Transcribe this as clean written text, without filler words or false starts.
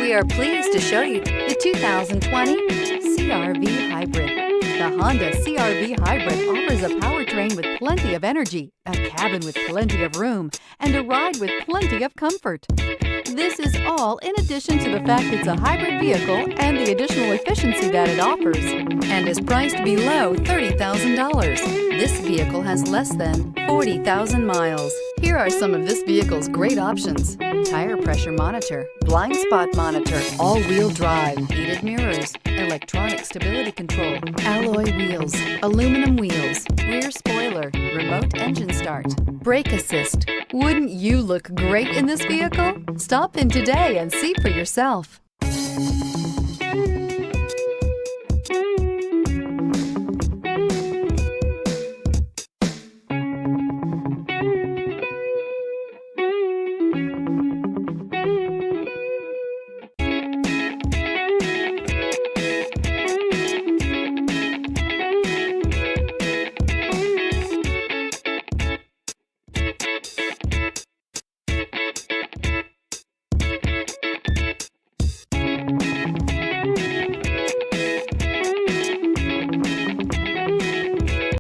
We are pleased to show you the 2020 CR-V Hybrid. The Honda CR-V Hybrid offers a powertrain with plenty of energy, a cabin with plenty of room, and a ride with plenty of comfort. This is all in addition to the fact it's a hybrid vehicle and the additional efficiency that it offers, and is priced below $30,000. This vehicle has less than 40,000 miles. Here are some of this vehicle's great options: tire pressure monitor, blind spot monitor, all-wheel drive, heated mirrors, electronic stability control, alloy wheels, aluminum wheels, rear spoiler, remote engine start, brake assist. Wouldn't you look great in this vehicle? Stop in today and see for yourself.